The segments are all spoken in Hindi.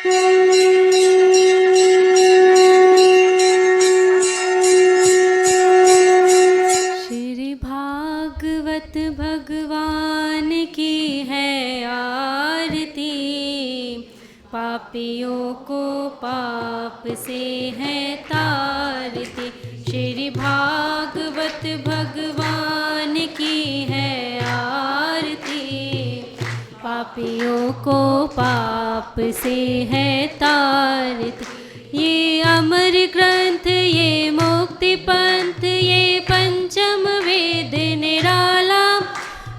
श्री भागवत भगवान की है आरती, पापियों को पाप से है तारती। श्री भागवत भगवान की है आरती, पापियों को पाप से है तारती। ये अमर ग्रंथ, ये मुक्ति पंथ, ये पंचम वेद निराला,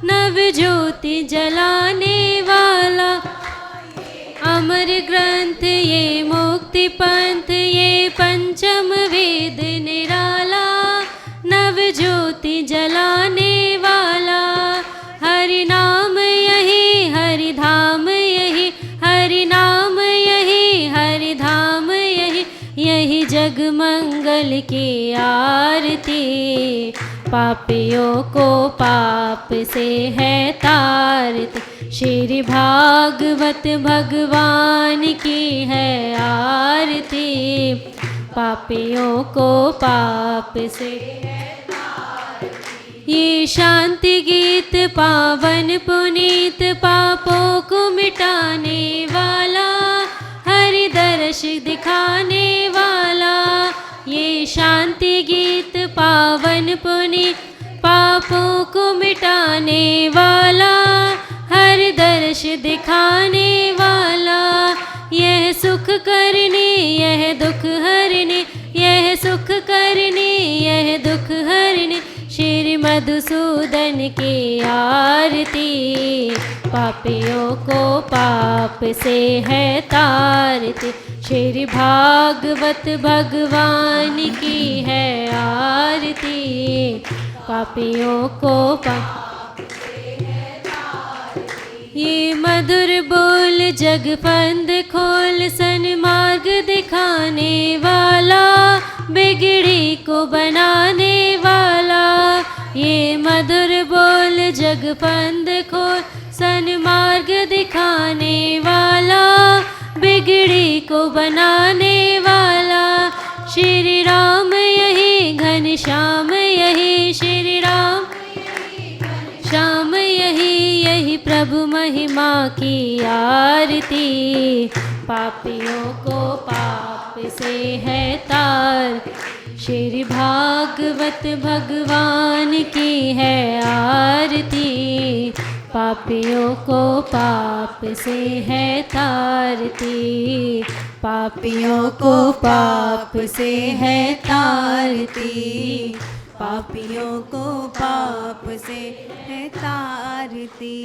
नव ज्योति जलाने वाला। अमर ग्रंथ, ये मुक्ति पंथ, ये पंचम वेद निराला, नव ज्योति जलाने वाला। हरि नाम यही, हरि धाम यही, हरि नाम यही, हरि धाम यही, यही जग मंगल की आरती। पापियों को पाप से है तारती, श्री भागवत भगवान की है आरती। पापियों को पाप से है तारती। ये शांति गीत पावन पुनीत, पापों को मिटाने वाला, हरि दर्श दिखाने वाला। ये शांति गीत पावन पुनीत, पापों को मिटाने वाला, हरि दर्श दिखाने वाला। यह सुख करने, यह दुख हरने, यह सुख करने, यह दुख हरने, श्री मधुसूदन की आरती। पापियों को पाप से है तारती, श्री भागवत भगवान की है आरती। पापियों को पाप से है तारती। ये मधुर बोल जग फंद खोल, सन्मार्ग दिखाने वाला, बिगड़ी को बनाने वाला। ये मधुर बोल जग फंद खोल, सन्मार्ग दिखाने वाला, बिगड़ी को बनाने वाला। श्री राम यही, घनश्याम यही, श्री राम श्याम यही, यही प्रभु महिमा की आरती। पापियों को पाप से है तार, श्री भागवत भगवान की है आरती। पापियों को पाप से है तारती, पापियों को पाप से है तारती, पापियों को पाप से है तारती।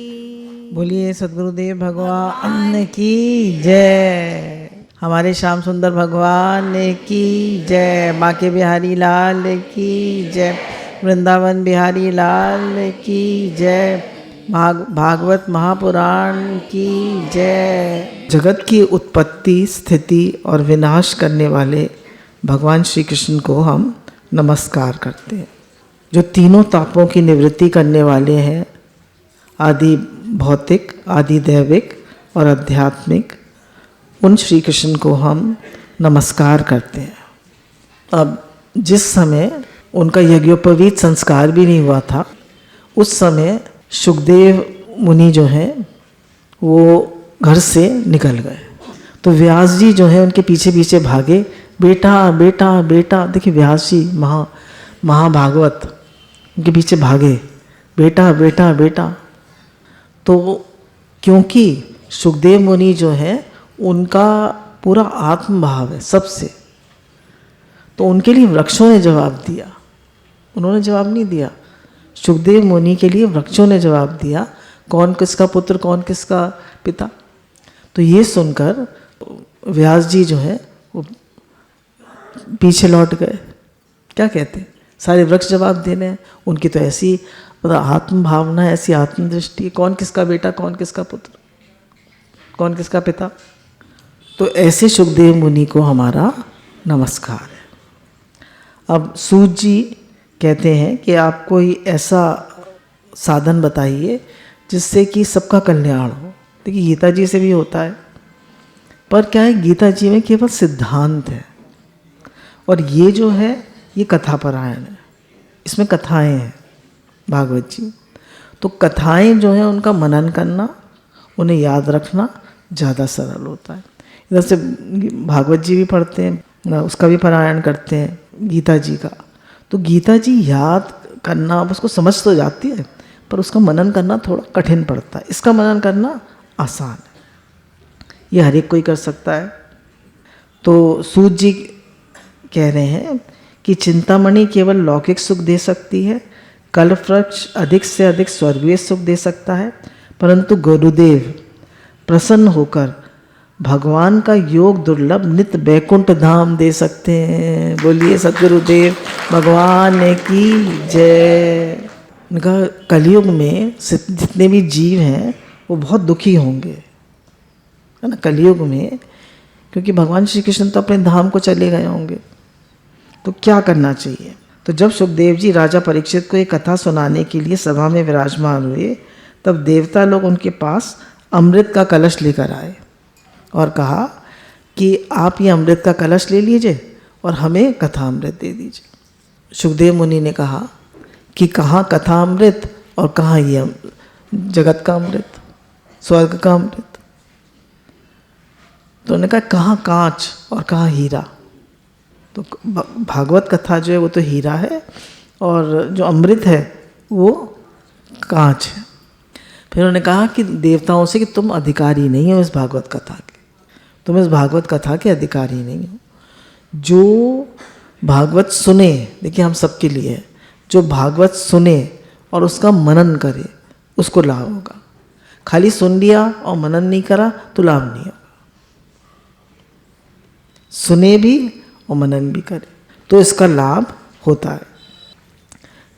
बोलिए सद्गुरुदेव भगवान की जय। हमारे श्याम सुंदर भगवान की जय। बांके बिहारी लाल की जय। वृंदावन बिहारी लाल की जय। भागवत महापुराण की जय। जगत की उत्पत्ति, स्थिति और विनाश करने वाले भगवान श्री कृष्ण को हम नमस्कार करते हैं, जो तीनों तापों की निवृत्ति करने वाले हैं, आदि भौतिक, आदि दैविक और आध्यात्मिक। उन श्री कृष्ण को हम नमस्कार करते हैं। अब जिस समय उनका यज्ञोपवीत संस्कार भी नहीं हुआ था, उस समय सुखदेव मुनि जो हैं वो घर से निकल गए, तो व्यास जी जो हैं उनके पीछे पीछे भागे, बेटा बेटा बेटा। देखिए व्यास जी महाभागवत उनके पीछे भागे, बेटा बेटा बेटा। तो क्योंकि सुखदेव मुनि जो हैं उनका पूरा आत्मभाव है सबसे, तो उनके लिए वृक्षों ने जवाब दिया, उन्होंने जवाब नहीं दिया। सुखदेव मुनि के लिए वृक्षों ने जवाब दिया, कौन किसका पुत्र कौन किसका पिता। तो ये सुनकर व्यास जी जो है वो पीछे लौट गए। क्या कहते, सारे वृक्ष जवाब देने हैं, उनकी तो ऐसी आत्म भावना, ऐसी आत्मदृष्टि, कौन किसका बेटा कौन किसका पुत्र कौन किसका पिता। तो ऐसे सुखदेव मुनि को हमारा नमस्कार है। अब सूत जी कहते हैं कि आप कोई ऐसा साधन बताइए जिससे कि सबका कल्याण हो। देखिए गीता जी से भी होता है पर क्या है, गीता जी में केवल सिद्धांत है, और ये जो है ये कथा परायण है, इसमें कथाएं हैं भागवत जी। तो कथाएं जो है उनका मनन करना, उन्हें याद रखना ज़्यादा सरल होता है। इधर से भागवत जी भी पढ़ते हैं, उसका भी पारायण करते हैं गीता जी का। तो गीता जी याद करना, अब उसको समझ तो जाती है, पर उसका मनन करना थोड़ा कठिन पड़ता है। इसका मनन करना आसान है, ये हर एक कोई कर सकता है। तो सूत जी कह रहे हैं कि चिंतामणि केवल लौकिक सुख दे सकती है, कल्पवृक्ष अधिक से अधिक स्वर्गीय सुख दे सकता है, परंतु गुरुदेव प्रसन्न होकर भगवान का योग दुर्लभ नित्य बैकुंठ धाम दे सकते हैं। बोलिए सद्गुरुदेव भगवान की जय। उनका कलयुग में जितने भी जीव हैं वो बहुत दुखी होंगे, है ना, कलयुग में, क्योंकि भगवान श्री कृष्ण तो अपने धाम को चले गए होंगे। तो क्या करना चाहिए? तो जब सुखदेव जी राजा परीक्षित को एक कथा सुनाने के लिए सभा में विराजमान हुए, तब देवता लोग उनके पास अमृत का कलश लेकर आए और कहा कि आप ये अमृत का कलश ले लीजिए और हमें कथा अमृत दे दीजिए। सुखदेव मुनि ने कहा कि कहाँ कथा अमृत और कहाँ ये जगत का अमृत, स्वर्ग का अमृत। तो उन्होंने कहा कहाँ कांच और कहाँ हीरा। तो भागवत कथा जो है वो तो हीरा है और जो अमृत है वो कांच है। फिर उन्होंने कहा कि देवताओं से कि तुम अधिकारी नहीं हो इस भागवत कथा के, तुम इस भागवत कथा के अधिकारी नहीं हो। जो भागवत सुने, देखिए हम सबके लिए है, जो भागवत सुने और उसका मनन करे उसको लाभ होगा। खाली सुन लिया और मनन नहीं करा तो लाभ नहीं होगा। सुने भी और मनन भी करे तो इसका लाभ होता है।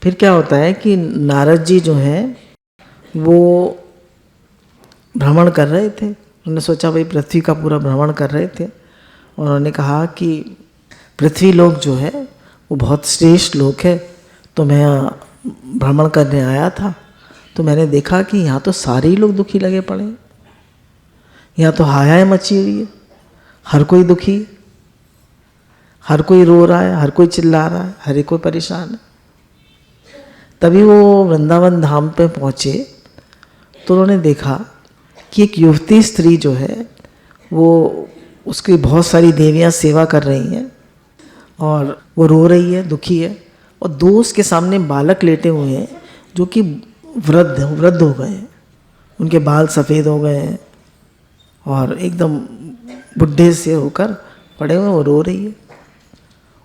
फिर क्या होता है कि नारद जी जो हैं वो भ्रमण कर रहे थे। उन्होंने सोचा भाई पृथ्वी का पूरा भ्रमण कर रहे थे, और उन्होंने कहा कि पृथ्वी लोक जो है वो बहुत श्रेष्ठ लोक है, तो मैं भ्रमण करने आया था, तो मैंने देखा कि यहाँ तो सारे ही लोग दुखी लगे पड़े हैं, यहाँ तो हाय मची हुई है, हर कोई दुखी, हर कोई रो रहा है, हर कोई चिल्ला रहा है, हर एक कोई परेशान है। तभी वो वृंदावन धाम पे पहुँचे तो उन्होंने देखा कि एक युवती स्त्री जो है वो, उसकी बहुत सारी देवियाँ सेवा कर रही हैं और वो रो रही है, दुखी है, और दो उसके सामने बालक लेटे हुए हैं जो कि वृद्ध हो गए हैं, उनके बाल सफ़ेद हो गए हैं और एकदम बुढ़े से होकर पड़े हुए, वो रो रही है।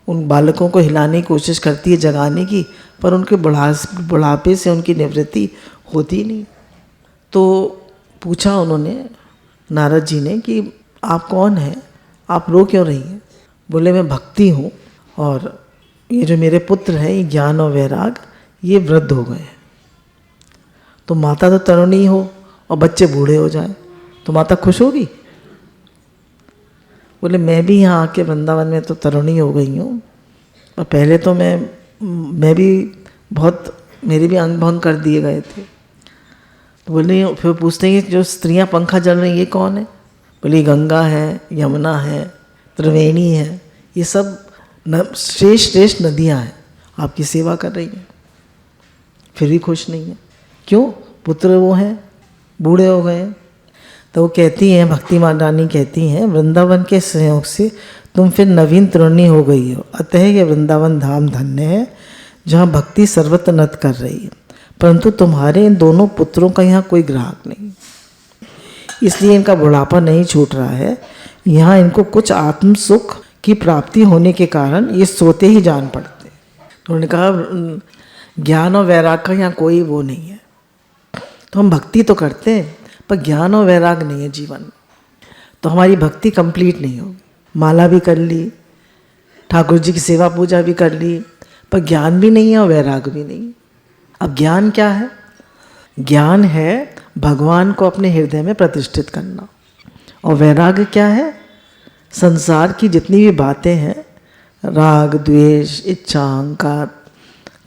उन बालकों को हिलाने की कोशिश करती है, जगाने की, पर उनके बुढ़ापे से उनकी निवृत्ति होती नहीं। तो पूछा उन्होंने नारद जी ने कि आप कौन हैं, आप रो क्यों रही हैं? बोले मैं भक्ति हूँ और ये जो मेरे पुत्र हैं ये ज्ञान और वैराग ये वृद्ध हो गए हैं। तो माता तो तरुणी हो और बच्चे बूढ़े हो जाएं तो माता खुश होगी? बोले मैं भी यहाँ आके वृंदावन में तो तरुणी हो गई हूँ, और पहले तो मैं भी बहुत, मेरे भी अंग भंग कर दिए गए थे। तो बोले, फिर पूछते हैं कि जो स्त्रियाँ पंखा जल रही ये कौन है? बोले गंगा है, यमुना है, त्रिवेणी है, ये सब श्रेष्ठ नदियाँ हैं, आपकी सेवा कर रही हैं, फिर भी खुश नहीं है। क्यों? पुत्र वो हैं, बूढ़े हो गए हैं। तो वो कहती हैं, भक्ति रानी कहती हैं, वृंदावन के संयोग से तुम फिर नवीन तरुणी हो गई हो, अतः ये वृंदावन धाम धन्य है जहाँ भक्ति सर्वत्र नत कर रही है, परंतु तुम्हारे इन दोनों पुत्रों का यहाँ कोई ग्राहक नहीं, इसलिए इनका बुढ़ापा नहीं छूट रहा है। यहाँ इनको कुछ आत्म सुख की प्राप्ति होने के कारण ये सोते ही जान पड़ते। तो उन्होंने कहा ज्ञान और वैराग का यहाँ कोई वो नहीं है। तो हम भक्ति तो करते हैं पर ज्ञान और वैराग नहीं है जीवन में, तो हमारी भक्ति कंप्लीट नहीं होगी। माला भी कर ली, ठाकुर जी की सेवा पूजा भी कर ली, पर ज्ञान भी नहीं है और वैराग भी नहीं। अब ज्ञान क्या है? ज्ञान है भगवान को अपने हृदय में प्रतिष्ठित करना, और वैराग क्या है? संसार की जितनी भी बातें हैं, राग द्वेष इच्छा अहंकार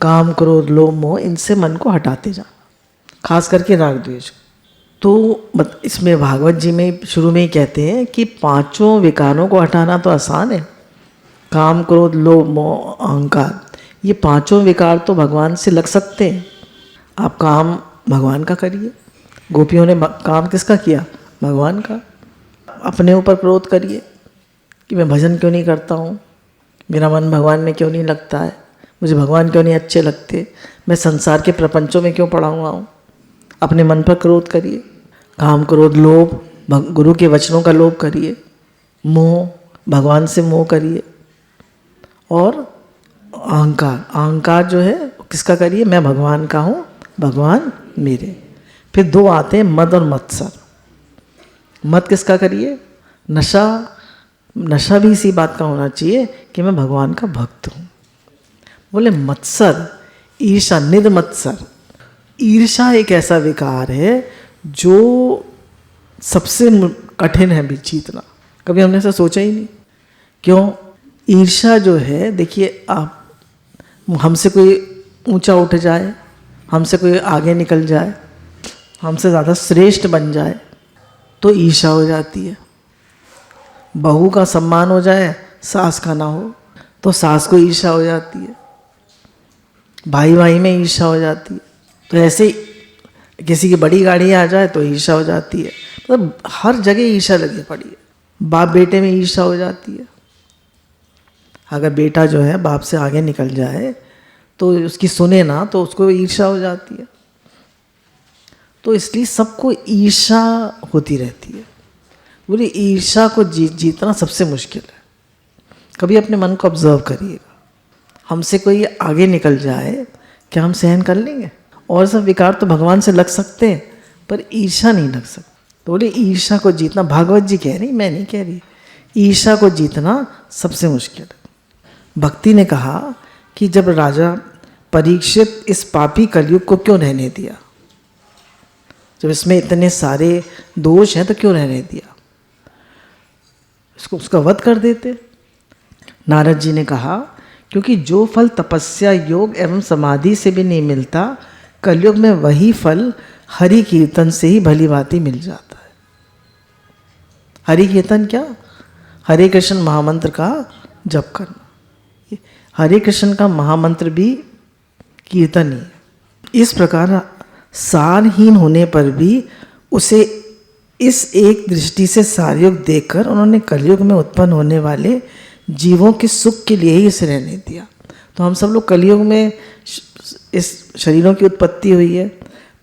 काम क्रोध लोभ मोह, इनसे मन को हटाते जाना, खास करके राग द्वेष। तो इसमें भागवत जी में शुरू में ही कहते हैं कि पांचों विकारों को हटाना तो आसान है, काम क्रोध लोभ मोह अहंकार, ये पांचों विकार तो भगवान से लग सकते हैं। आप काम भगवान का करिए, गोपियों ने काम किसका किया? भगवान का। अपने ऊपर क्रोध करिए कि मैं भजन क्यों नहीं करता हूँ, मेरा मन भगवान में क्यों नहीं लगता है, मुझे भगवान क्यों नहीं अच्छे लगते, मैं संसार के प्रपंचों में क्यों पड़ा हुआ हूँ। अपने मन पर क्रोध करिए, काम क्रोध लोभ, गुरु के वचनों का लोभ करिए, मोह, भगवान से मोह करिए, और अहंकार, अहंकार जो है किसका करिए? मैं भगवान का हूँ, भगवान मेरे। फिर दो आते हैं मद और मत्सर। मद किसका करिए? नशा, नशा भी इसी बात का होना चाहिए कि मैं भगवान का भक्त हूँ। बोले मत्सर, ईर्षा, निध मत्सर। ईर्षा एक ऐसा विकार है जो सबसे कठिन है भी जीतना। कभी हमने ऐसा सोचा ही नहीं। क्यों? ईर्षा जो है, देखिए आप, हमसे कोई ऊंचा उठ जाए, हमसे कोई आगे निकल जाए, हमसे ज़्यादा श्रेष्ठ बन जाए तो ईर्षा हो जाती है। बहू का सम्मान हो जाए, सास का ना हो तो सास को ईर्षा हो जाती है। भाई भाई में ईर्षा हो जाती है। तो ऐसे ही किसी की बड़ी गाड़ी आ जाए तो ईर्षा हो जाती है। मतलब हर जगह ईर्षा लगी पड़ी है। बाप बेटे में ईर्षा हो जाती है। अगर बेटा जो है बाप से आगे निकल जाए तो उसकी सुने ना तो उसको ईर्षा हो जाती है। तो इसलिए सबको ईर्षा होती रहती है। बोले ईर्षा को जीतना सबसे मुश्किल है। कभी अपने मन को ऑब्जर्व करिएगा, हमसे कोई आगे निकल जाए, क्या हम सहन कर लेंगे? और सब विकार तो भगवान से लग सकते हैं पर ईर्षा नहीं लग सकती। तो बोले ईर्षा को जीतना, भागवत जी कह रही, मैं नहीं कह रही, ईर्षा को जीतना सबसे मुश्किल है। भक्ति ने कहा कि जब राजा परीक्षित इस पापी कलयुग को क्यों रहने दिया, जब इसमें इतने सारे दोष हैं तो क्यों रहने दिया, इसको उसका वध कर देते। नारद जी ने कहा क्योंकि जो फल तपस्या योग एवं समाधि से भी नहीं मिलता, कलयुग में वही फल हरि कीर्तन से ही भली भांति मिल जाता है। हरि कीर्तन क्या? हरे कृष्ण महामंत्र का जप करना। हरे कृष्ण का महामंत्र भी कीर्तन ही है। इस प्रकार सारहीन होने पर भी उसे इस एक दृष्टि से सारयुग देखकर उन्होंने कलयुग में उत्पन्न होने वाले जीवों के सुख के लिए ही इसे रहने दिया। तो हम सब लोग कलयुग में इस शरीरों की उत्पत्ति हुई है,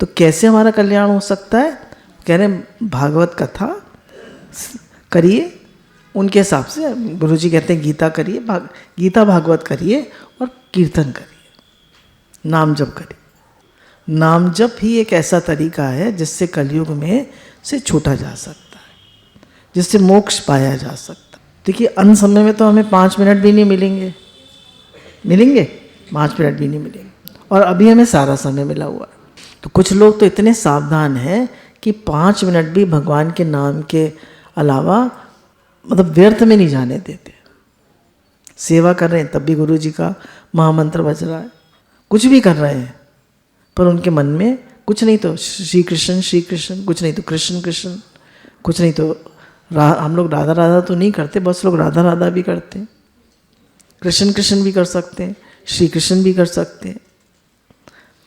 तो कैसे हमारा कल्याण हो सकता है? कह रहे भागवत कथा करिए, उनके हिसाब से गुरुजी कहते हैं गीता करिए, गीता भागवत करिए और कीर्तन करिए, नाम जप करिए। नाम जप ही एक ऐसा तरीका है जिससे कलयुग में से छूटा जा सकता है, जिससे मोक्ष पाया जा सकता है। देखिए अन्य समय में तो हमें 5 मिनट भी नहीं मिलेंगे, 5 मिनट भी नहीं मिलेंगे, और अभी हमें सारा समय मिला हुआ है। तो कुछ लोग तो इतने सावधान हैं कि 5 मिनट भी भगवान के नाम के अलावा मतलब व्यर्थ में नहीं जाने देते। सेवा कर रहे हैं तब भी गुरु जी का महामंत्र बज रहा है, कुछ भी कर रहे हैं पर उनके मन में कुछ नहीं तो श्री कृष्ण, कुछ नहीं तो कृष्ण कृष्ण, कुछ नहीं तो हम लोग राधा राधा तो नहीं करते, बहुत लोग राधा राधा भी करते हैं, कृष्ण कृष्ण भी कर सकते हैं, श्री कृष्ण भी कर सकते हैं।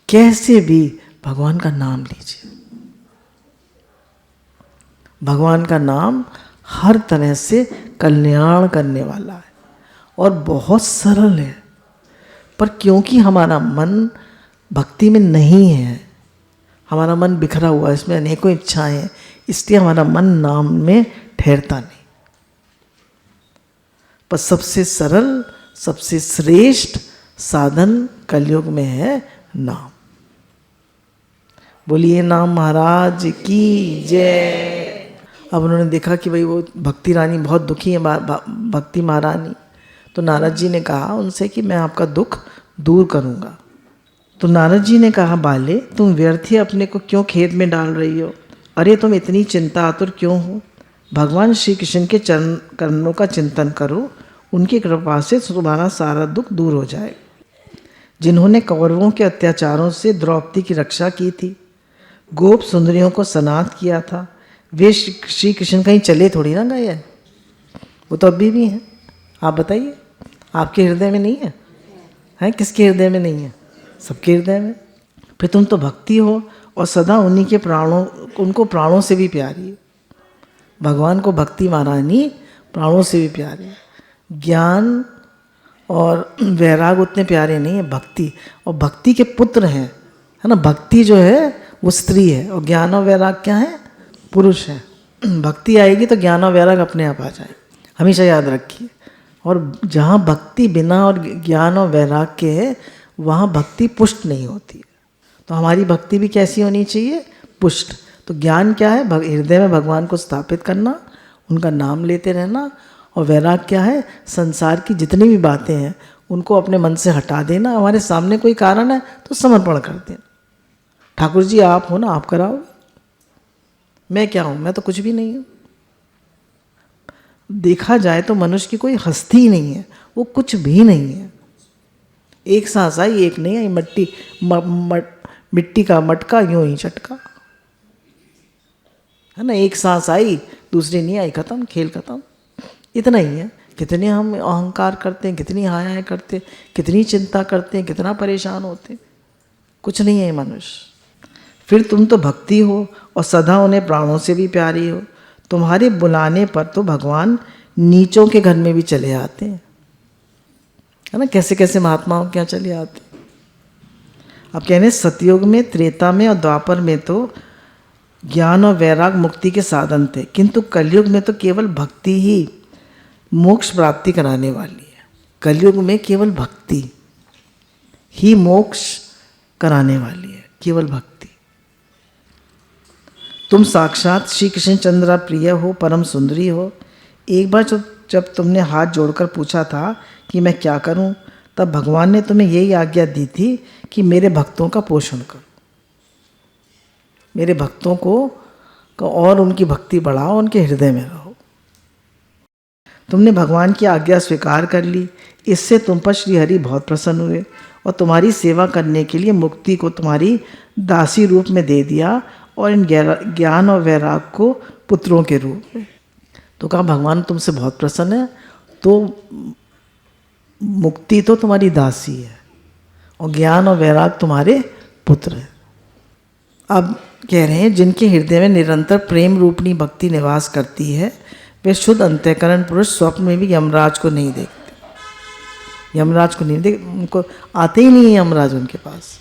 कैसे भी भगवान का नाम लीजिए। भगवान का नाम हर तरह से कल्याण करने वाला है और बहुत सरल है, पर क्योंकि हमारा मन भक्ति में नहीं है, हमारा मन बिखरा हुआ है, इसमें अनेकों इच्छाएं हैं, इसलिए हमारा मन नाम में ठहरता नहीं। पर सबसे सरल, सबसे श्रेष्ठ साधन कलयुग में है नाम। बोलिए नाम महाराज की जय। अब उन्होंने देखा कि भाई वो भक्ति रानी बहुत दुखी है, भक्ति महारानी, तो नारद जी ने कहा उनसे कि मैं आपका दुख दूर करूँगा। तो नारद जी ने कहा बाले तुम व्यर्थ ही अपने को क्यों खेद में डाल रही हो? अरे तुम इतनी चिंता आतुर क्यों हो? भगवान श्री कृष्ण के चरण करणों का चिंतन करो, उनकी कृपा से तुम्हारा सारा दुख दूर हो जाए। जिन्होंने कौरवों के अत्याचारों से द्रौपदी की रक्षा की थी, गोप सुंदरियों को सनाथ किया था, वे श्री कृष्ण कहीं चले थोड़ी ना गए हैं, वो तो अभी भी हैं। आप बताइए, आपके हृदय में नहीं है? हैं? किसके हृदय में नहीं है? सबके हृदय में। फिर तुम तो भक्ति हो और सदा उन्हीं के प्राणों, उनको प्राणों से भी प्यारी है। भगवान को भक्ति महारानी प्राणों से भी प्यारी है। ज्ञान और वैराग उतने प्यारे नहीं है, भक्ति। और भक्ति के पुत्र हैं, है ना। भक्ति जो है वो स्त्री है और ज्ञान और वैराग क्या है? पुरुष है। भक्ति आएगी तो ज्ञान और वैराग अपने आप आ जाए, हमेशा याद रखिए। और जहाँ भक्ति बिना और ज्ञान और वैराग के है, वहाँ भक्ति पुष्ट नहीं होती है। तो हमारी भक्ति भी कैसी होनी चाहिए? पुष्ट। तो ज्ञान क्या है? हृदय में भगवान को स्थापित करना, उनका नाम लेते रहना। और वैराग क्या है? संसार की जितनी भी बातें हैं उनको अपने मन से हटा देना। हमारे सामने कोई कारण है तो समर्पण कर देना। ठाकुर जी आप हो ना, आप कराओगे, मैं क्या हूँ? मैं तो कुछ भी नहीं हूँ। देखा जाए तो मनुष्य की कोई हस्ती ही नहीं है, वो कुछ भी नहीं है। एक सांस आई, एक नहीं आई, मिट्टी का मटका यूं ही चटका, है ना। एक सांस आई, दूसरी नहीं आई, खत्म, खेल खत्म। इतना ही है। कितने हम अहंकार करते हैं, कितनी हायाएं करते हैं, कितनी चिंता करते हैं, कितना परेशान होते हैं। कुछ नहीं है मनुष्य। फिर तुम तो भक्ति हो और सदा उन्हें प्राणों से भी प्यारी हो। तुम्हारे बुलाने पर तो भगवान नीचों के घर में भी चले आते हैं, है ना। कैसे कैसे महात्माओं के यहाँ चले आते हैं। अब कह रहे हैं सतयुग में, त्रेता में और द्वापर में तो ज्ञान और वैराग मुक्ति के साधन थे, किंतु कलयुग में तो केवल भक्ति ही मोक्ष प्राप्ति कराने वाली है। कलयुग में केवल भक्ति ही मोक्ष कराने वाली है, केवल भक्ति। तुम साक्षात श्री कृष्ण चंद्र प्रिय हो, परम सुंदरी हो। एक बार जब तुमने हाथ जोड़कर पूछा था कि मैं क्या करूं, तब भगवान ने तुम्हें यही आज्ञा दी थी कि मेरे भक्तों का पोषण करो, मेरे भक्तों को और उनकी भक्ति बढ़ाओ, उनके हृदय में रहो। तुमने भगवान की आज्ञा स्वीकार कर ली, इससे तुम पर श्री हरि बहुत प्रसन्न हुए और तुम्हारी सेवा करने के लिए मुक्ति को तुम्हारी दासी रूप में दे दिया और इन ज्ञान और वैराग को पुत्रों के रूप में। तो कहा भगवान तुमसे बहुत प्रसन्न है, तो मुक्ति तो तुम्हारी दासी है और ज्ञान और वैराग तुम्हारे पुत्र है। अब कह रहे हैं जिनके हृदय में निरंतर प्रेम रूपनी भक्ति निवास करती है, वे शुद्ध अंतःकरण पुरुष स्वप्न में भी यमराज को नहीं देखते। यमराज को नहीं देखते, उनको आते ही नहीं है यमराज उनके पास।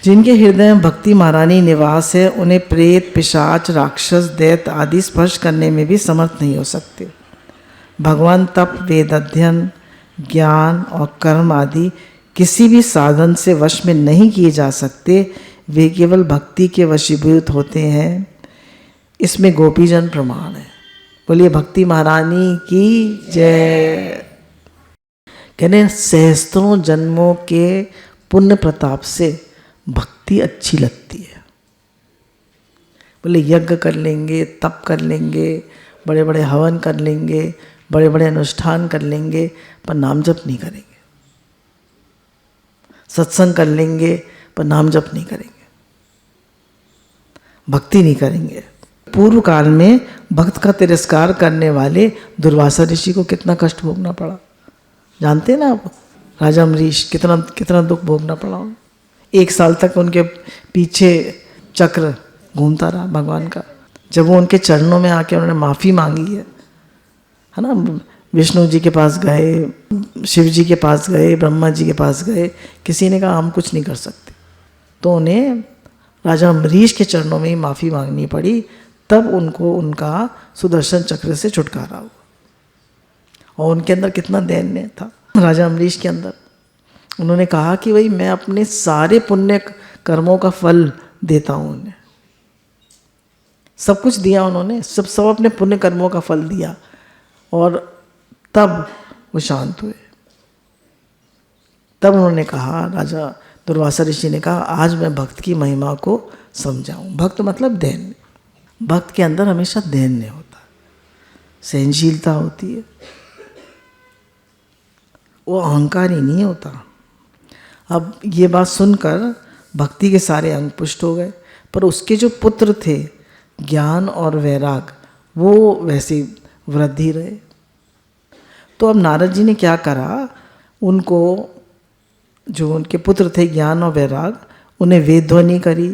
जिनके हृदय में भक्ति महारानी निवास है, उन्हें प्रेत, पिशाच, राक्षस, दैत्य आदि स्पर्श करने में भी समर्थ नहीं हो सकते। भगवान तप, वेद अध्ययन, ज्ञान और कर्म आदि किसी भी साधन से वश में नहीं किए जा सकते, वे केवल भक्ति के वशीभूत होते हैं। इसमें गोपीजन प्रमाण है। बोलिए भक्ति महारानी की जय। कहने सहस्त्रों जन्मों के पुण्य प्रताप से भक्ति अच्छी लगती है। बोले यज्ञ कर लेंगे, तप कर लेंगे, बड़े बड़े हवन कर लेंगे, बड़े बड़े अनुष्ठान कर लेंगे, पर नाम जप नहीं करेंगे। सत्संग कर लेंगे पर नाम जप नहीं करेंगे, भक्ति नहीं करेंगे। पूर्व काल में भक्त का तिरस्कार करने वाले दुर्वासा ऋषि को कितना कष्ट भोगना पड़ा, जानते हैं ना आप। राजा अम्बरीश कितना कितना दुख भोगना पड़ा उन्हें। 1 साल तक उनके पीछे चक्र घूमता रहा भगवान का। जब वो उनके चरणों में आके उन्होंने माफ़ी मांगी है ना, विष्णु जी के पास गए, शिव जी के पास गए, ब्रह्मा जी के पास गए, किसी ने कहा हम कुछ नहीं कर सकते, तो उन्हें राजा अम्बरीश के चरणों में ही माफ़ी मांगनी पड़ी। तब उनको उनका सुदर्शन चक्र से छुटकारा हुआ। और उनके अंदर कितना दैन्य था राजा अम्बरीश के अंदर। उन्होंने कहा कि भाई मैं अपने सारे पुण्य कर्मों का फल देता हूँ उन्हें। सब कुछ दिया उन्होंने, सब अपने पुण्य कर्मों का फल दिया और तब वो शांत हुए। तब उन्होंने कहा, राजा दुर्वासा ऋषि ने कहा आज मैं भक्त की महिमा को समझाऊं। भक्त मतलब दैन्य। भक्त के अंदर हमेशा दैन्य होता है, सहनशीलता होती है, वो अहंकारी नहीं होता। अब ये बात सुनकर भक्ति के सारे अंग पुष्ट हो गए। पर उसके जो पुत्र थे ज्ञान और वैराग वो वैसे वृद्धि रहे। तो अब नारद जी ने क्या करा, उनको जो उनके पुत्र थे ज्ञान और वैराग, उन्हें वेद ध्वनि करी,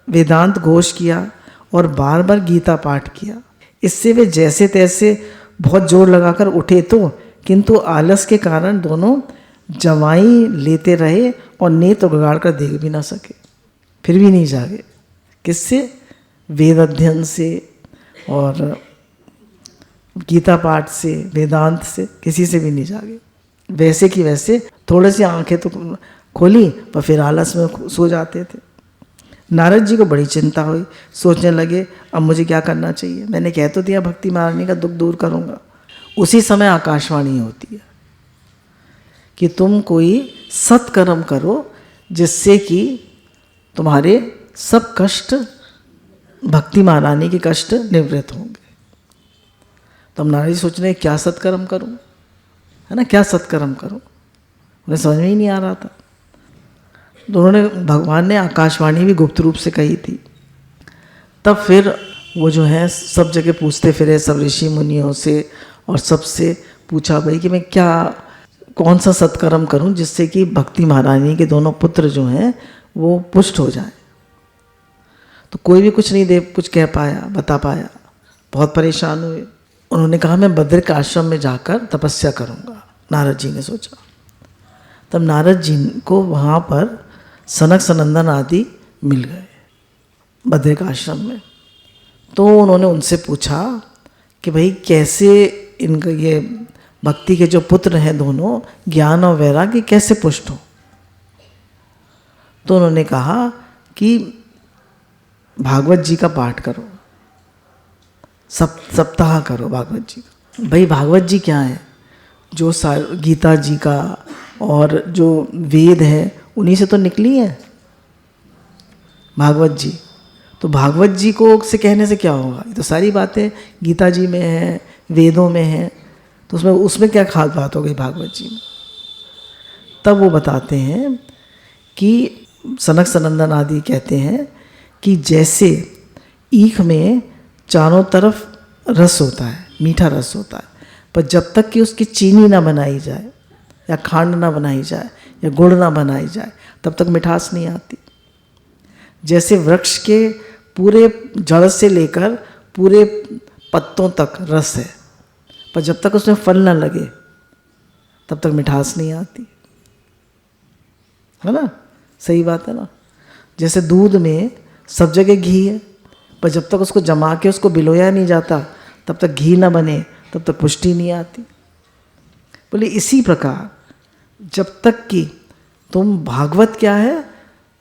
वेदांत घोष किया और बार बार गीता पाठ किया। इससे वे जैसे तैसे बहुत जोर लगाकर उठे तो, किंतु आलस के कारण दोनों जवाई लेते रहे और नेत्र उगाड़ कर देख भी ना सके, फिर भी नहीं जागे। किससे? वेद अध्ययन से और गीता पाठ से, वेदांत से, किसी से भी नहीं जागे। वैसे कि वैसे थोड़े सी आंखें तो खोली पर फिर आलस में सो जाते थे। नारद जी को बड़ी चिंता हुई, सोचने लगे अब मुझे क्या करना चाहिए। मैंने कह तो दिया भक्ति मार्गी का दुख दूर करूँगा। उसी समय आकाशवाणी होती है कि तुम कोई सत्कर्म करो जिससे कि तुम्हारे सब कष्ट, भक्ति महारानी के कष्ट निवृत्त होंगे। तो हम नारद जी सोच रहे क्या सत्कर्म करूं, है ना, क्या सत्कर्म करूं, उन्हें समझ में ही नहीं आ रहा था। तो उन्होंने, भगवान ने आकाशवाणी भी गुप्त रूप से कही थी। तब फिर वो जो है सब जगह पूछते फिरे, सब ऋषि मुनियों से और सबसे पूछा भाई कि मैं क्या, कौन सा सत्कर्म करूं जिससे कि भक्ति महारानी के दोनों पुत्र जो हैं वो पुष्ट हो जाए। तो कोई भी कुछ नहीं कुछ कह पाया, बता पाया। बहुत परेशान हुए। उन्होंने कहा मैं बद्रिक आश्रम में जाकर तपस्या करूंगा। नारद जी ने सोचा। तब नारद जी को वहाँ पर सनक सनंदन आदि मिल गए बद्रिक आश्रम में। तो उन्होंने उनसे पूछा कि भाई कैसे इनका ये भक्ति के जो पुत्र हैं दोनों, ज्ञान और वैराग्य, कैसे पुष्ट हो। तो उन्होंने कहा कि भागवत जी का पाठ करो, सप्ताह करो भागवत जी का। भाई भागवत जी क्या है? जो गीता जी का और जो वेद है उन्हीं से तो निकली है भागवत जी। तो भागवत जी को से कहने से क्या होगा, ये तो सारी बातें गीता जी में है, वेदों में है, तो उसमें क्या खास बात हो गई भागवत जी में। तब वो बताते हैं कि सनक सनंदन आदि कहते हैं कि जैसे ईख में चारों तरफ रस होता है, मीठा रस होता है, पर जब तक कि उसकी चीनी ना बनाई जाए या खांड ना बनाई जाए या गुड़ ना बनाई जाए तब तक मिठास नहीं आती। जैसे वृक्ष के पूरे जड़ से लेकर पूरे पत्तों तक रस है, पर जब तक उसमें फल ना लगे तब तक मिठास नहीं आती, है ना, सही बात है ना। जैसे दूध में सब जगह घी है, पर जब तक उसको जमा के उसको बिलोया नहीं जाता तब तक घी ना बने, तब तक पुष्टि नहीं आती। बोले इसी प्रकार जब तक कि तुम, भागवत क्या है,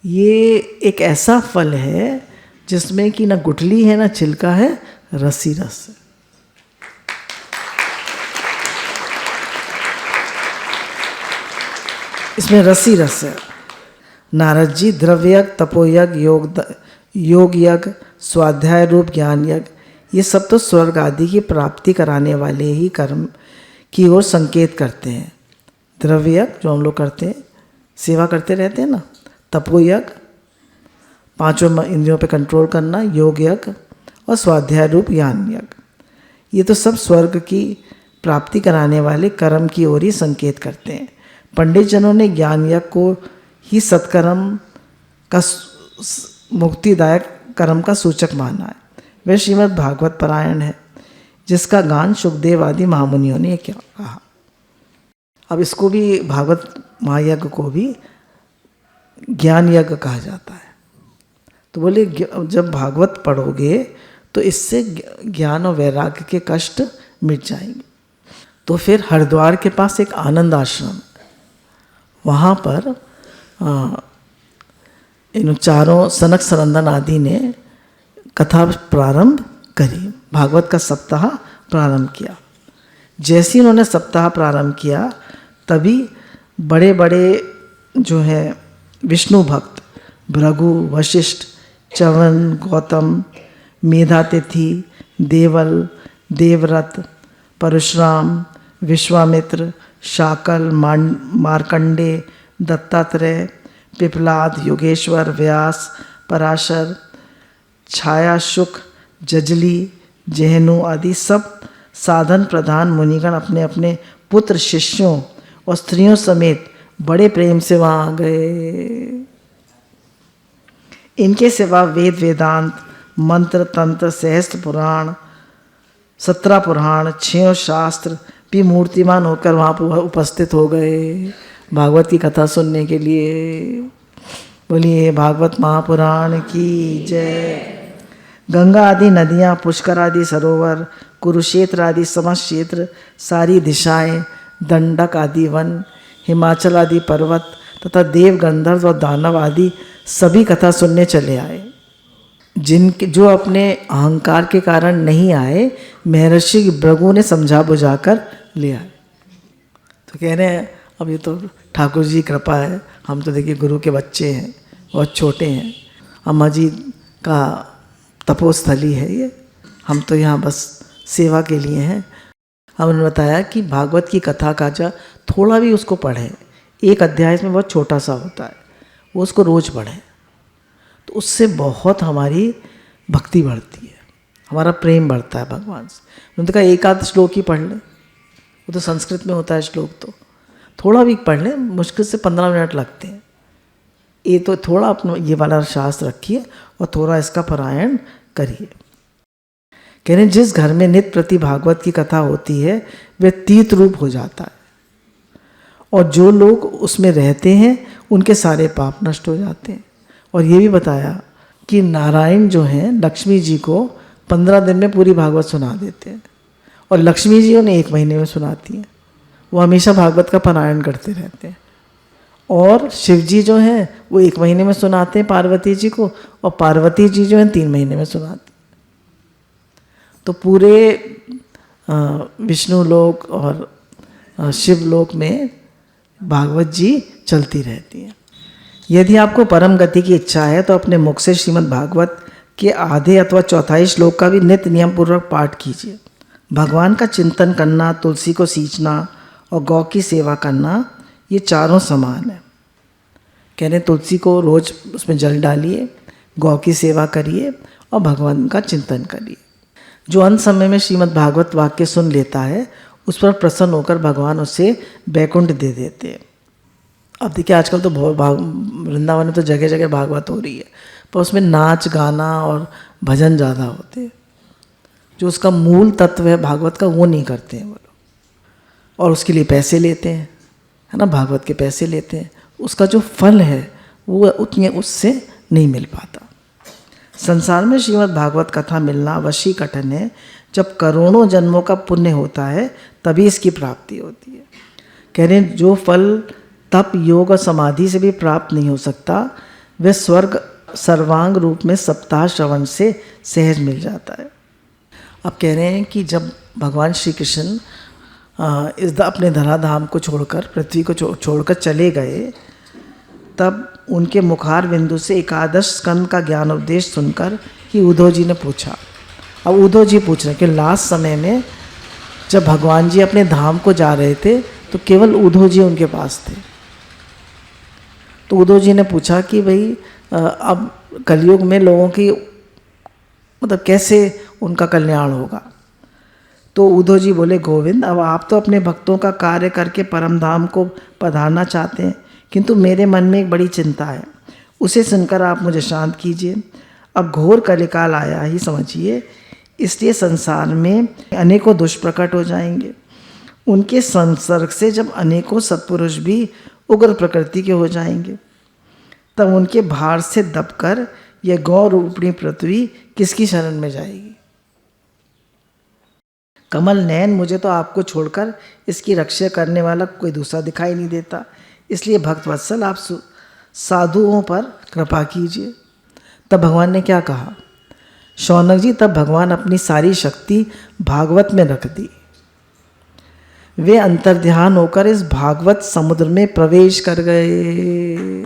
ये एक ऐसा फल है जिसमें कि ना गुठली है ना छिलका है, रसी रस है। इसमें रसी रस है। नारद जी द्रव्य यज्ञ, तपोयज्ञ, योग यज्ञ, स्वाध्याय रूप ज्ञान यज्ञ, ये सब तो स्वर्ग आदि की प्राप्ति कराने वाले ही कर्म की ओर संकेत करते हैं। द्रव्य यज्ञ जो हम लोग करते हैं, सेवा करते रहते हैं ना, तपोयज्ञ पांचों इंद्रियों पे कंट्रोल करना, योग यज्ञ और स्वाध्याय रूप ज्ञान यज्ञ, ये तो सब स्वर्ग की प्राप्ति कराने वाले कर्म की ओर ही संकेत करते हैं। पंडित जनों ने ज्ञान यज्ञ को ही सत्कर्म का, मुक्तिदायक कर्म का सूचक माना है। वह श्रीमद् भागवत पारायण है जिसका गान सुखदेव आदि महामुनियों ने क्या कहा। अब इसको भी, भागवत महायज्ञ को भी ज्ञान यज्ञ कहा जाता है। तो बोले जब भागवत पढ़ोगे तो इससे ज्ञान और वैराग्य के कष्ट मिट जाएंगे। तो फिर हरिद्वार के पास एक आनंद आश्रम, वहाँ पर इन चारों सनक सनंदन आदि ने कथा प्रारंभ करी, भागवत का सप्ताह प्रारंभ किया। जैसे इन्होंने सप्ताह प्रारंभ किया तभी बड़े बड़े जो है विष्णु भक्त, भृगु, वशिष्ठ, च्यवन, गौतम, मेधातिथि, देवल, देवव्रत, परशुराम, विश्वामित्र, शाकल, मार्कंडे, दत्तात्रेय, पिपलाद, योगेश्वर, व्यास, पराशर, छाया शुक, जजली, जेहनु आदि सब साधन प्रधान मुनिगण अपने अपने पुत्र शिष्यों और स्त्रियों समेत बड़े प्रेम से वहाँ आ गए। इनके सिवा वेद वेदांत, मंत्र तंत्र, सहस्त्र पुराण, 17 पुराण, 6 शास्त्र भी मूर्तिमान होकर वहाँ पर उपस्थित हो गए भागवत की कथा सुनने के लिए। बोलिए भागवत महापुराण की जय। गंगा आदि नदियाँ, पुष्कर आदि सरोवर, कुरुक्षेत्र आदि समस्त क्षेत्र, सारी दिशाएं, दंडक आदि वन, हिमाचल आदि पर्वत तथा देव, गंधर्व और दानव आदि सभी कथा सुनने चले आए। जिनके जो अपने अहंकार के कारण नहीं आए, महर्षि भृगु ने समझा बुझाकर ले आए। तो कह रहे हैं अब ये तो ठाकुर जी कृपा है, हम तो देखिए गुरु के बच्चे हैं, बहुत छोटे हैं, अम्मा जी का तपोस्थली है ये, हम तो यहाँ बस सेवा के लिए हैं। हमने बताया कि भागवत की कथा का जो थोड़ा भी उसको पढ़ें, एक अध्याय में बहुत छोटा सा होता है, वो उसको रोज़ पढ़ें तो उससे बहुत हमारी भक्ति बढ़ती है, हमारा प्रेम बढ़ता है भगवान से। उन्होंने कहा एक आध श्लोक ही पढ़ लें, वो तो संस्कृत में होता है श्लोक, तो थोड़ा भी पढ़ लें, मुश्किल से 15 मिनट लगते हैं। ये तो थोड़ा अपना ये वाला शास्त्र रखिए और थोड़ा इसका पारायण करिए। कह रहे जिस घर में नित्य प्रति भागवत की कथा होती है वह तीर्थ रूप हो जाता है, और जो लोग उसमें रहते हैं उनके सारे पाप नष्ट हो जाते हैं। और ये भी बताया कि नारायण जो हैं लक्ष्मी जी को 15 दिन में पूरी भागवत सुना देते हैं, और लक्ष्मी जी उन्हें 1 महीने में सुनाती हैं। वो हमेशा भागवत का पारायण करते रहते हैं। और शिव जी जो हैं वो 1 महीने में सुनाते हैं पार्वती जी को, और पार्वती जी जो हैं 3 महीने में सुनाती। तो पूरे विष्णु लोक और शिव लोक में भागवत जी चलती रहती है। यदि आपको परम गति की इच्छा है तो अपने मुख से श्रीमद् भागवत के आधे अथवा चौथाई श्लोक का भी नित्य नियम पूर्वक पाठ कीजिए। भगवान का चिंतन करना, तुलसी को सींचना और गौ की सेवा करना, ये चारों समान है। कह रहे तुलसी को रोज उसमें जल डालिए, गौ की सेवा करिए और भगवान का चिंतन करिए। जो अंत समय में श्रीमद् भागवत वाक्य सुन लेता है उस पर प्रसन्न होकर भगवान उसे बैकुंठ दे देते हैं। अब देखिए आजकल तो वृंदावन में तो जगह जगह भागवत हो रही है, पर उसमें नाच गाना और भजन ज़्यादा होते हैं। जो उसका मूल तत्व है भागवत का वो नहीं करते हैं वो लोग, और उसके लिए पैसे लेते हैं, है ना, भागवत के पैसे लेते हैं। उसका जो फल है वो उतने उससे नहीं मिल पाता। संसार में श्रीमद् भागवत कथा मिलना अवश्य कठिन है। जब करोड़ों जन्मों का पुण्य होता है तभी इसकी प्राप्ति होती है। कह रहे हैं जो फल तप, योग और समाधि से भी प्राप्त नहीं हो सकता वह स्वर्ग सर्वांग रूप में सप्ताह श्रवण से सहज मिल जाता है। अब कह रहे हैं कि जब भगवान श्री कृष्ण अपने धराधाम को छोड़कर, पृथ्वी को छोड़कर चले गए, तब उनके मुखार बिंदु से 11 स्कंद का ज्ञान उपदेश सुनकर ही उद्धव जी ने पूछा। अब उद्धव जी पूछ रहे हैं कि लास्ट समय में जब भगवान जी अपने धाम को जा रहे थे तो केवल उद्धव जी उनके पास थे। तो उद्धव जी ने पूछा कि भाई अब कलयुग में लोगों की मतलब कैसे उनका कल्याण होगा। तो उद्धव जी बोले, गोविंद अब आप तो अपने भक्तों का कार्य करके परम धाम को पधारना चाहते हैं, किंतु मेरे मन में एक बड़ी चिंता है, उसे सुनकर आप मुझे शांत कीजिए। अब घोर कलिकाल आया ही समझिए, इसलिए संसार में अनेकों दुष्प्रकट हो जाएंगे। उनके संसर्ग से जब अनेकों सत्पुरुष भी उग्र प्रकृति के हो जाएंगे, तब उनके भार से दबकर यह गौ रूपणी पृथ्वी किसकी शरण में जाएगी। कमल नयन, मुझे तो आपको छोड़कर इसकी रक्षा करने वाला कोई दूसरा दिखाई नहीं देता, इसलिए भक्त वत्सल आप साधुओं पर कृपा कीजिए। तब भगवान ने क्या कहा, शौनक जी, तब भगवान अपनी सारी शक्ति भागवत में रख दी। वे अंतर्ध्यान होकर इस भागवत समुद्र में प्रवेश कर गए।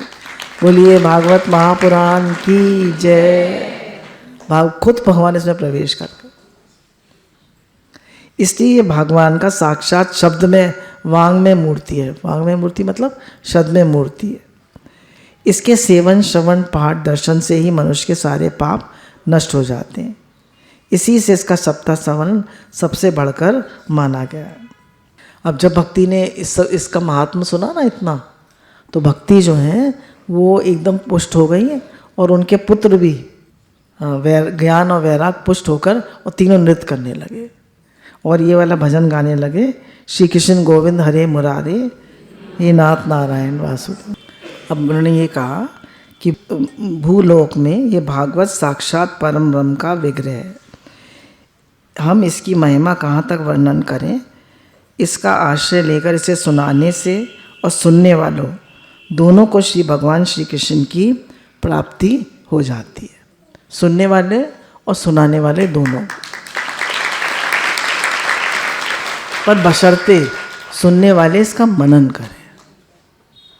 बोलिए भागवत महापुराण की जय। खुद भगवान इसमें प्रवेश कर गए। इसलिए ये भगवान का साक्षात शब्द में वांग में मूर्ति है। वांग में मूर्ति मतलब शब्द में मूर्ति है। इसके सेवन, श्रवण, पाठ, दर्शन से ही मनुष्य के सारे पाप नष्ट हो जाते हैं। इसी से इसका सप्ताह श्रवण सबसे बढ़कर माना गया है। अब जब भक्ति ने इसका महात्मा सुना ना इतना, तो भक्ति जो है वो एकदम पुष्ट हो गई है, और उनके पुत्र भी ज्ञान और वैराग पुष्ट होकर और तीनों नृत्य करने लगे और ये वाला भजन गाने लगे, श्री कृष्ण गोविंद हरे मुरारे, हे नाथ नारायण वासुदेव। अब उन्होंने ये कहा कि भूलोक में ये भागवत साक्षात परम ब्रह्म का विग्रह है। हम इसकी महिमा कहाँ तक वर्णन करें। इसका आश्रय लेकर इसे सुनाने से और सुनने वालों दोनों को श्री भगवान श्री कृष्ण की प्राप्ति हो जाती है। सुनने वाले और सुनाने वाले दोनों, पर बशर्ते सुनने वाले इसका मनन करें।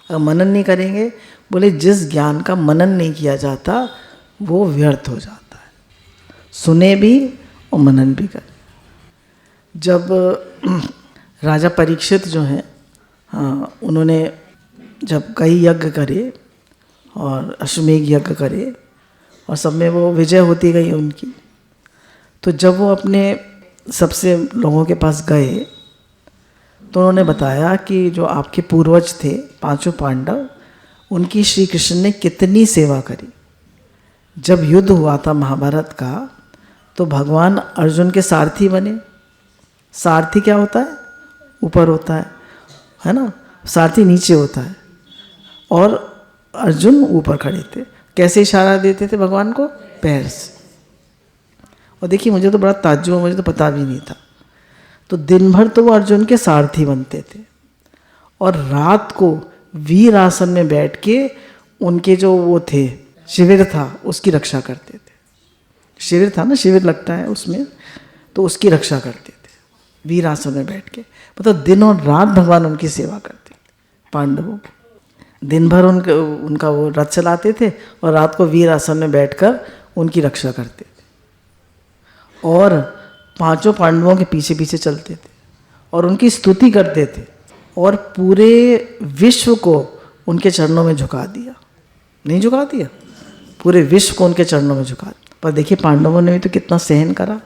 अगर मनन नहीं करेंगे, बोले जिस ज्ञान का मनन नहीं किया जाता वो व्यर्थ हो जाता है। सुने भी और मनन भी करें। जब राजा परीक्षित जो हैं, उन्होंने जब कई यज्ञ करे और अश्वमेघ यज्ञ करे और सब में वो विजय होती गई उनकी, तो जब वो अपने सबसे लोगों के पास गए तो उन्होंने बताया कि जो आपके पूर्वज थे पांचों पांडव, उनकी श्री कृष्ण ने कितनी सेवा करी। जब युद्ध हुआ था महाभारत का, तो भगवान अर्जुन के सारथी बने। सारथी क्या होता है? ऊपर होता है ना, सारथी नीचे होता है और अर्जुन ऊपर खड़े थे। कैसे इशारा देते थे भगवान को? पैर से। और देखिए, मुझे तो बड़ा ताज्जुब हुआ, मुझे तो पता भी नहीं था। तो दिन भर तो वो अर्जुन के सारथी बनते थे और रात को वीर आसन में बैठ के उनके जो वो थे शिविर था उसकी रक्षा करते थे। शिविर था ना, शिविर लगता है उसमें, तो उसकी रक्षा करते थे वीर आसन में बैठ के। मतलब दिन और रात भगवान उनकी सेवा करते थे पांडवों की। दिन भर उनका वो रथ चलाते थे और रात को वीर आसन में बैठकर उनकी रक्षा करते थे और पांचों पांडवों के पीछे पीछे चलते थे और उनकी स्तुति करते थे और पूरे विश्व को उनके चरणों में झुका दिया। नहीं झुका दिया? पूरे विश्व को उनके चरणों में झुका दिया। पर देखिए, पांडवों ने भी तो कितना सहन करा।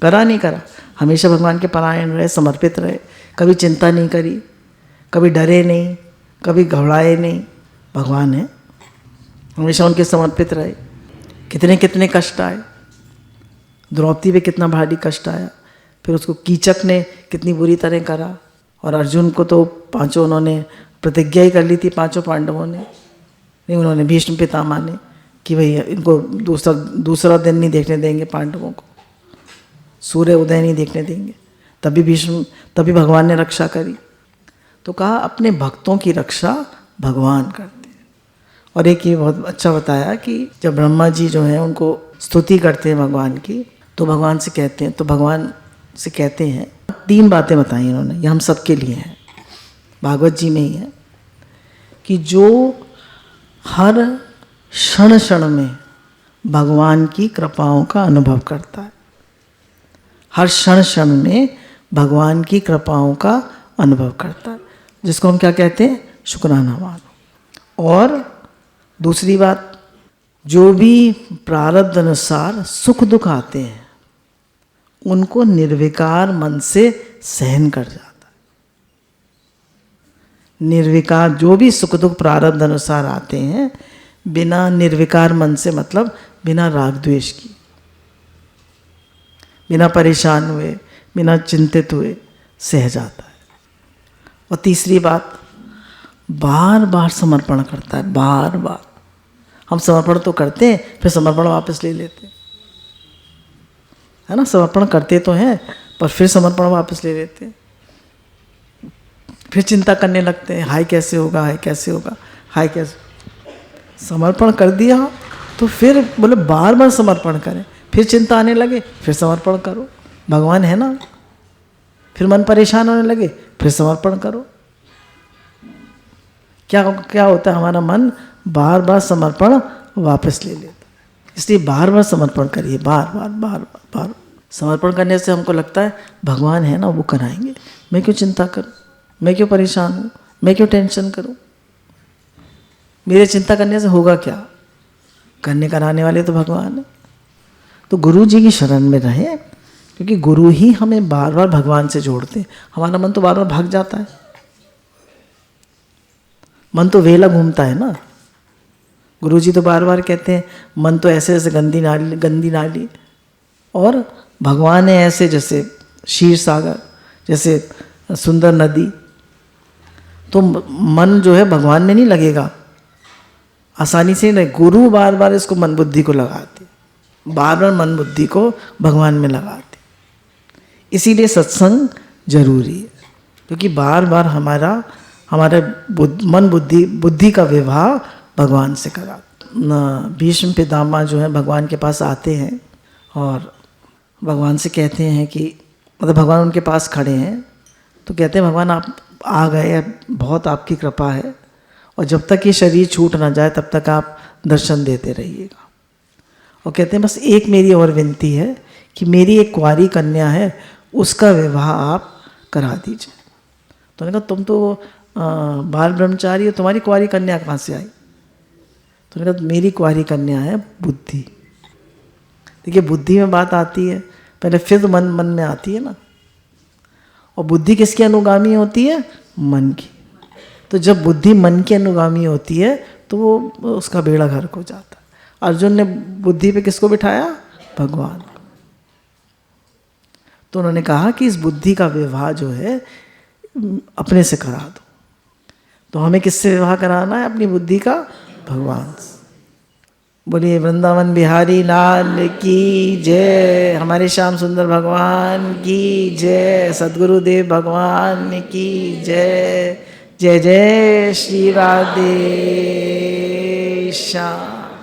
करा नहीं करा? हमेशा भगवान के परायण रहे, समर्पित रहे, कभी चिंता नहीं करी, कभी डरे नहीं, कभी घबराए नहीं। भगवान है, हमेशा उनके समर्पित रहे। कितने कितने कष्ट आए, द्रौपदी पे कितना भारी कष्ट आया, फिर उसको कीचक ने कितनी बुरी तरह करा, और अर्जुन को तो पांचों उन्होंने प्रतिज्ञा ही कर ली थी, पांचों पांडवों ने। नहीं, उन्होंने भीष्म पितामह ने कि भाई इनको दूसरा दिन नहीं देखने देंगे, पांडवों को सूर्य उदय नहीं देखने देंगे। तभी भगवान ने रक्षा करी। तो कहा अपने भक्तों की रक्षा भगवान करते हैं। और एक ये बहुत अच्छा बताया कि जब ब्रह्मा जी जो हैं उनको स्तुति करते हैं भगवान की, तो भगवान से कहते हैं 3 बातें बताई इन्होंने, ये हम सबके लिए हैं, भागवत जी में ही है, कि जो हर क्षण क्षण में भगवान की कृपाओं का अनुभव करता है, हर क्षण क्षण में भगवान की कृपाओं का अनुभव करता है, जिसको हम क्या कहते हैं? शुक्राना मानो। और दूसरी बात, जो भी प्रारब्ध अनुसार सुख दुख आते हैं उनको निर्विकार मन से सहन कर जाता है। निर्विकार, जो भी सुख दुख प्रारब्ध अनुसार आते हैं, बिना निर्विकार मन से, मतलब बिना राग द्वेष की, बिना परेशान हुए, बिना चिंतित हुए सह जाता है। और तीसरी बात, बार बार समर्पण करता है। बार बार हम समर्पण तो करते हैं, फिर समर्पण वापस ले लेते हैं, है ना। समर्पण करते तो हैं पर फिर समर्पण वापस ले लेते हैं, फिर चिंता करने लगते हैं, हाय कैसे होगा, हाय कैसे होगा, हाय कैसे। समर्पण कर दिया तो फिर बोले बार बार समर्पण करें, फिर चिंता आने लगे, फिर समर्पण करो, भगवान है ना। फिर मन परेशान होने लगे, फिर समर्पण करो। क्या होता है? हमारा मन बार बार समर्पण वापस ले लेता है। इसलिए बार बार समर्पण करिए, बार बार। समर्पण करने से हमको लगता है भगवान है ना, वो कराएंगे, मैं क्यों चिंता करूं, मैं क्यों परेशान हूं, मैं क्यों टेंशन करूं, मेरे चिंता करने से होगा क्या, करने कराने वाले तो भगवान है। तो गुरु जी की शरण में रहें, क्योंकि गुरु ही हमें बार बार भगवान से जोड़ते हैं। हमारा मन तो बार बार भाग जाता है, मन तो वेला घूमता है ना। गुरु जी तो बार बार कहते हैं मन तो ऐसे जैसे गंदी नाली और भगवान है ऐसे जैसे क्षीर सागर, जैसे सुंदर नदी। तो मन जो है भगवान में नहीं लगेगा आसानी से नहीं। गुरु बार बार इसको मन बुद्धि को लगाते, बार बार मन बुद्धि को भगवान में लगाते। इसीलिए सत्संग जरूरी है, क्योंकि बार बार हमारे मन बुद्धि का विवाह भगवान से करा। भीष्म पितामह जो है भगवान के पास आते हैं और भगवान से कहते हैं कि मतलब भगवान उनके पास खड़े हैं तो कहते हैं भगवान आप आ गए, बहुत आपकी कृपा है, और जब तक ये शरीर छूट ना जाए तब तक आप दर्शन देते रहिएगा। और कहते हैं बस एक मेरी और विनती है कि मेरी एक कुंवारी कन्या है, उसका विवाह आप करा दीजिए। तो उन्होंने कहा तुम तो बाल ब्रह्मचारी हो, तुम्हारी कुंवारी कन्या कहाँ से आई? तो उन्होंने कहा मेरी कुंवारी कन्या है बुद्धि। देखिए बुद्धि में बात आती है, पहले फिर मन में आती है ना। और बुद्धि किसकी अनुगामी होती है? मन की। तो जब बुद्धि मन की अनुगामी होती है तो वो उसका बेड़ा गर्क हो जाता है। अर्जुन ने बुद्धि पे किसको बिठाया? भगवान को। तो उन्होंने कहा कि इस बुद्धि का विवाह जो है अपने से करा दो। तो हमें किससे विवाह कराना है? अपनी बुद्धि का भगवान से। बोलिए वृंदावन बिहारी लाल की जय, हमारे श्याम सुंदर भगवान की जय, सद्गुरुदेव भगवान की जय। जय जय श्री राधे श्याम।